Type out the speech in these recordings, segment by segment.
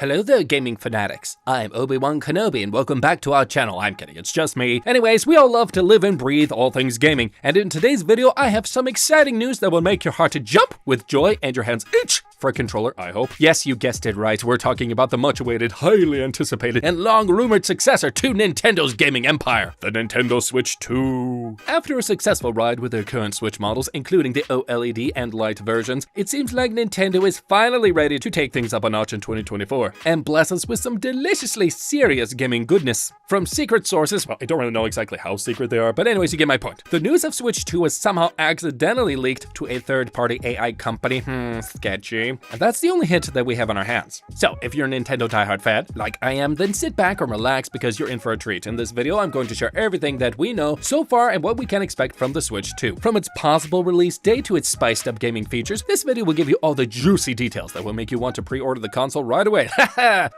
Hello there, gaming fanatics. I'm Obi-Wan Kenobi and welcome back to our channel. I'm kidding, it's just me. Anyways, we all love to live and breathe all things gaming, and in today's video, I have some exciting news that will make your heart to jump with joy and your hands itch for a controller, I hope. Yes, you guessed it right. We're talking about the much-awaited, highly anticipated, and long-rumored successor to Nintendo's gaming empire, the Nintendo Switch 2. After a successful ride with their current Switch models, including the OLED and Lite versions, it seems like Nintendo is finally ready to take things up a notch in 2024 and bless us with some deliciously serious gaming goodness. From secret sources, well, I don't really know exactly how secret they are, but anyways, you get my point. The news of Switch 2 was somehow accidentally leaked to a third-party AI company. Sketchy. And that's the only hint that we have on our hands. So, if you're a Nintendo diehard fan, like I am, then sit back and relax because you're in for a treat. In this video, I'm going to share everything that we know so far and what we can expect from the Switch 2. From its possible release date to its spiced up gaming features, this video will give you all the juicy details that will make you want to pre-order the console right away.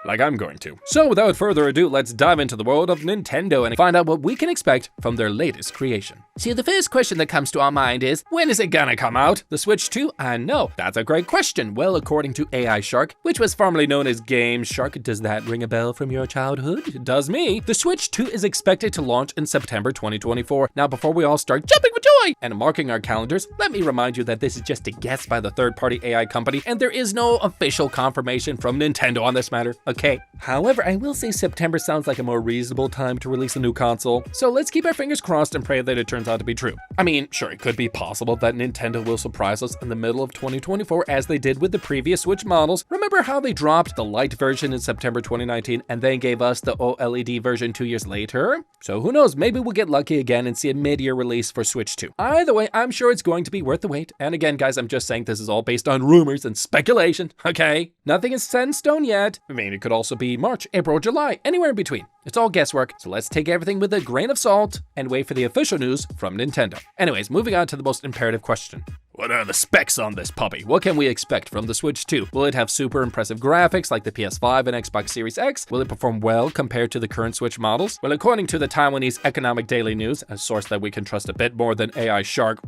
Like I'm going to. So without further ado, let's dive into the world of Nintendo and find out what we can expect from their latest creation. See, the first question that comes to our mind is, when is it gonna come out? The Switch 2? I know, that's a great question. Well, according to AI Shark, which was formerly known as Game Shark, does that ring a bell from your childhood? It does me. The Switch 2 is expected to launch in September 2024. Now, before we all start jumping for joy and marking our calendars, let me remind you that this is just a guess by the third-party AI company, and there is no official confirmation from Nintendo on this matter, okay? However, I will say September sounds like a more reasonable time to release a new console, so let's keep our fingers crossed and pray that it turns out to be true. I mean, sure, it could be possible that Nintendo will surprise us in the middle of 2024 as they did with the previous Switch models. Remember how they dropped the Lite version in September 2019 and then gave us the OLED version 2 years later? So who knows, maybe we'll get lucky again and see a mid-year release for Switch 2. Either way, I'm sure it's going to be worth the wait. And again, guys, I'm just saying this is all based on rumors and speculation, okay? Nothing is set in stone yet. I mean, it could also be March, April, July, anywhere in between. It's all guesswork, so let's take everything with a grain of salt and wait for the official news from Nintendo. Anyways, moving on to the most imperative question. What are the specs on this puppy? What can we expect from the Switch 2? Will it have super impressive graphics like the PS5 and Xbox Series X? Will it perform well compared to the current Switch models? Well, according to the Taiwanese Economic Daily News, a source that we can trust a bit more than AI Shark,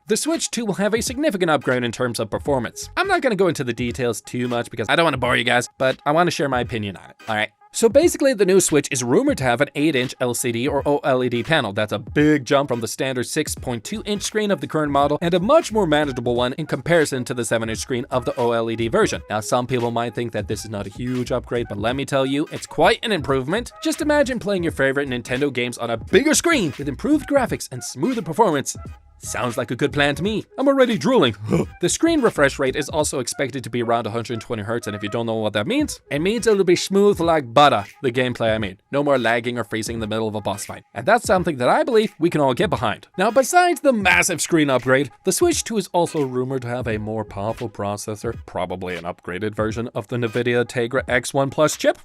the Switch 2 will have a significant upgrade in terms of performance. I'm not gonna go into the details too much because I don't wanna bore you guys, but I wanna share my opinion on it, alright? So basically, the new Switch is rumored to have an 8-inch LCD or OLED panel. That's a big jump from the standard 6.2-inch screen of the current model and a much more manageable one in comparison to the 7-inch screen of the OLED version. Now, some people might think that this is not a huge upgrade, but let me tell you, it's quite an improvement. Just imagine playing your favorite Nintendo games on a bigger screen with improved graphics and smoother performance. Sounds like a good plan to me. I'm already drooling. The screen refresh rate is also expected to be around 120 Hz, and if you don't know what that means, it means it'll be smooth like butter, the gameplay I mean. No more lagging or freezing in the middle of a boss fight. And that's something that I believe we can all get behind. Now, besides the massive screen upgrade, the Switch 2 is also rumored to have a more powerful processor, probably an upgraded version of the NVIDIA Tegra X1 Plus chip,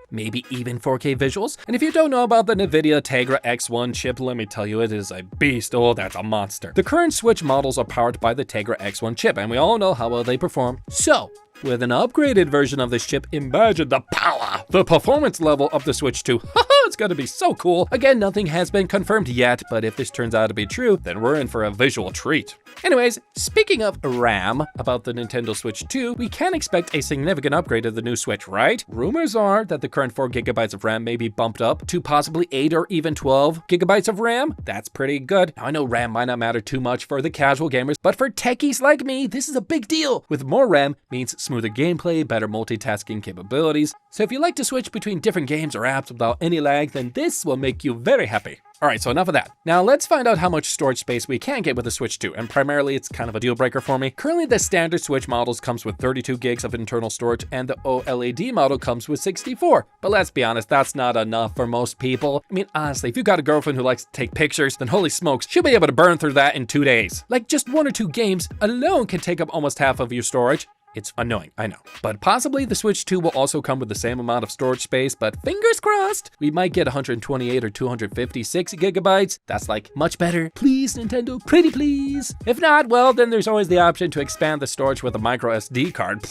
maybe even 4K visuals. And if you don't know about the NVIDIA Tegra X1 chip, let me tell you, it is a beast. Oh, that's a monster. The current Switch models are powered by the Tegra X1 chip, and we all know how well they perform. So, with an upgraded version of this chip, imagine the power, the performance level of the Switch 2. It's gonna be so cool. Again, nothing has been confirmed yet, but if this turns out to be true, then we're in for a visual treat. Anyways, speaking of RAM, about the Nintendo Switch 2, we can expect a significant upgrade of the new Switch, right? Rumors are that the current 4 GB of RAM may be bumped up to possibly 8 or even 12 GB of RAM. That's pretty good. Now, I know RAM might not matter too much for the casual gamers, but for techies like me, this is a big deal. With more RAM means smoother gameplay, better multitasking capabilities. So if you like to switch between different games or apps without any lag, then this will make you very happy. Alright, so enough of that. Now let's find out how much storage space we can get with the Switch 2, and primarily it's kind of a deal breaker for me. Currently, the standard Switch models comes with 32 gigs of internal storage, and the OLED model comes with 64. But let's be honest, that's not enough for most people. I mean, honestly, if you've got a girlfriend who likes to take pictures, then holy smokes, she'll be able to burn through that in 2 days. Like, just 1 or 2 games alone can take up almost half of your storage. It's annoying, I know. But possibly the Switch 2 will also come with the same amount of storage space, but fingers crossed, we might get 128 or 256 gigabytes. That's like much better. Please, Nintendo, pretty please. If not, well, then there's always the option to expand the storage with a micro SD card.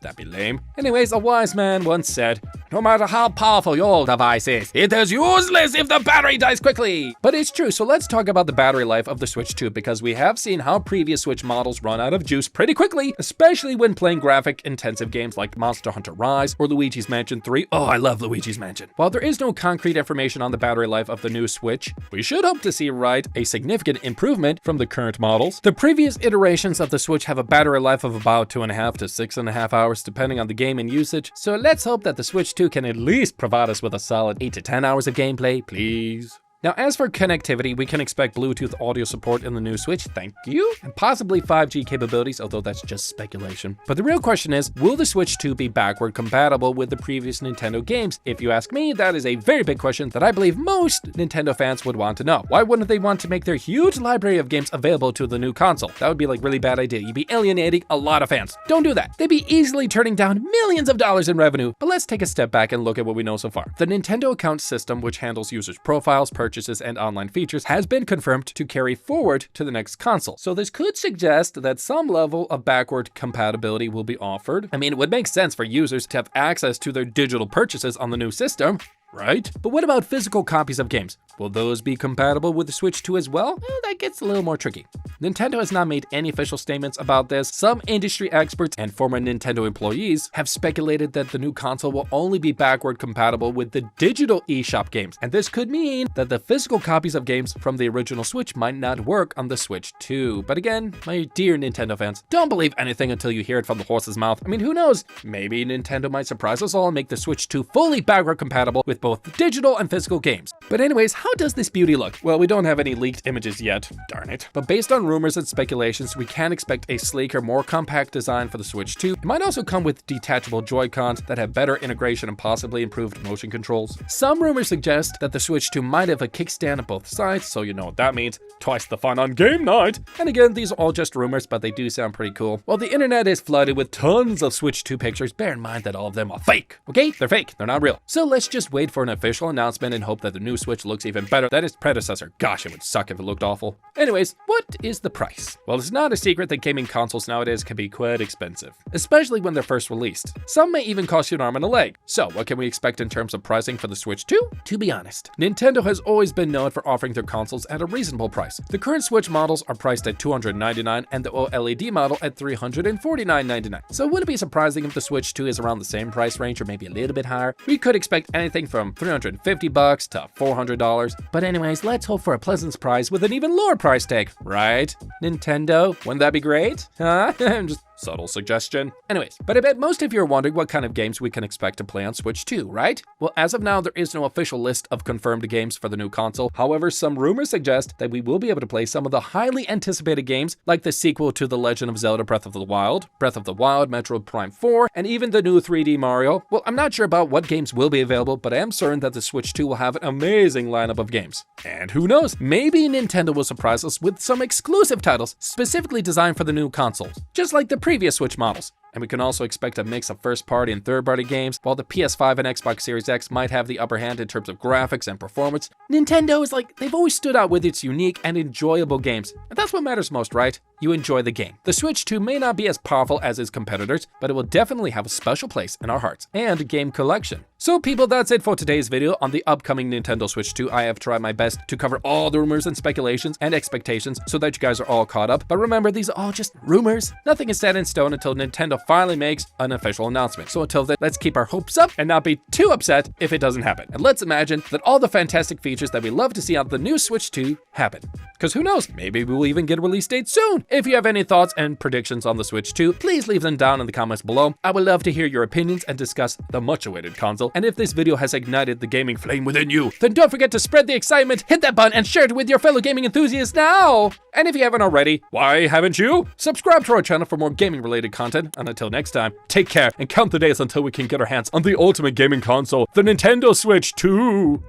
That'd be lame. Anyways, a wise man once said, no matter how powerful your device is, it is useless if the battery dies quickly. But it's true, so let's talk about the battery life of the Switch 2 because we have seen how previous Switch models run out of juice pretty quickly, especially when playing graphic-intensive games like Monster Hunter Rise or Luigi's Mansion 3. Oh, I love Luigi's Mansion. While there is no concrete information on the battery life of the new Switch, we should hope to see, a significant improvement from the current models. The previous iterations of the Switch have a battery life of about 2.5 to 6.5 hours depending on the game and usage, so let's hope that the Switch 2 can at least provide us with a solid 8 to 10 hours of gameplay, please. Now, as for connectivity, we can expect Bluetooth audio support in the new Switch, thank you, and possibly 5G capabilities, although that's just speculation. But the real question is, will the Switch 2 be backward compatible with the previous Nintendo games? If you ask me, that is a very big question that I believe most Nintendo fans would want to know. Why wouldn't they want to make their huge library of games available to the new console? That would be like really bad idea. You'd be alienating a lot of fans. Don't do that. They'd be easily turning down millions of dollars in revenue. But let's take a step back and look at what we know so far. The Nintendo account system, which handles users' profiles, purchases, and online features, has been confirmed to carry forward to the next console. So this could suggest that some level of backward compatibility will be offered. I mean, it would make sense for users to have access to their digital purchases on the new system, right? But what about physical copies of games? Will those be compatible with the Switch 2 as well? That gets a little more tricky. Nintendo has not made any official statements about this. Some industry experts and former Nintendo employees have speculated that the new console will only be backward compatible with the digital eShop games. And this could mean that the physical copies of games from the original Switch might not work on the Switch 2. But again, my dear Nintendo fans, don't believe anything until you hear it from the horse's mouth. I mean, who knows? Maybe Nintendo might surprise us all and make the Switch 2 fully backward compatible with both digital and physical games. But anyways, how does this beauty look? Well, we don't have any leaked images yet, darn it. But based on rumors and speculations, we can expect a sleeker, more compact design for the Switch 2. It might also come with detachable Joy-Cons that have better integration and possibly improved motion controls. Some rumors suggest that the Switch 2 might have a kickstand on both sides, so you know what that means. Twice the fun on game night! And again, these are all just rumors, but they do sound pretty cool. While the internet is flooded with tons of Switch 2 pictures, bear in mind that all of them are fake, okay? They're fake, they're not real. So let's just wait for an official announcement and hope that the new Switch looks even better than its predecessor. Gosh, it would suck if it looked awful. Anyways, what is the price? Well, it's not a secret that gaming consoles nowadays can be quite expensive, especially when they're first released. Some may even cost you an arm and a leg. So what can we expect in terms of pricing for the Switch 2? To be honest, Nintendo has always been known for offering their consoles at a reasonable price. The current Switch models are priced at $299 and the OLED model at $349.99. So it wouldn't be surprising if the Switch 2 is around the same price range or maybe a little bit higher. We could expect anything from $350 to $400. But anyways, let's hope for a pleasant surprise with an even lower price tag, right? Nintendo, wouldn't that be great? Huh? Just subtle suggestion. Anyways, but I bet most of you are wondering what kind of games we can expect to play on Switch 2, right? Well, as of now, there is no official list of confirmed games for the new console. However, some rumors suggest that we will be able to play some of the highly anticipated games, like the sequel to The Legend of Zelda Breath of the Wild, Metroid Prime 4, and even the new 3D Mario. Well, I'm not sure about what games will be available, but I am certain that the Switch 2 will have an amazing lineup of games. And who knows, maybe Nintendo will surprise us with some exclusive titles specifically designed for the new consoles, just like the previous Switch models. And we can also expect a mix of first-party and third-party games, while the PS5 and Xbox Series X might have the upper hand in terms of graphics and performance. Nintendo is they've always stood out with its unique and enjoyable games. And that's what matters most, right? You enjoy the game. The Switch 2 may not be as powerful as its competitors, but it will definitely have a special place in our hearts and game collection. So people, that's it for today's video on the upcoming Nintendo Switch 2. I have tried my best to cover all the rumors and speculations and expectations so that you guys are all caught up. But remember, these are all just rumors. Nothing is set in stone until Nintendo finally makes an official announcement. So until then, let's keep our hopes up and not be too upset if it doesn't happen. And let's imagine that all the fantastic features that we love to see on the new Switch 2 happen. Because who knows, maybe we'll even get a release date soon. If you have any thoughts and predictions on the Switch 2, please leave them down in the comments below. I would love to hear your opinions and discuss the much-awaited console. And if this video has ignited the gaming flame within you, then don't forget to spread the excitement, hit that button, and share it with your fellow gaming enthusiasts now! And if you haven't already, why haven't you? Subscribe to our channel for more gaming-related content, and until next time, take care and count the days until we can get our hands on the ultimate gaming console, the Nintendo Switch 2!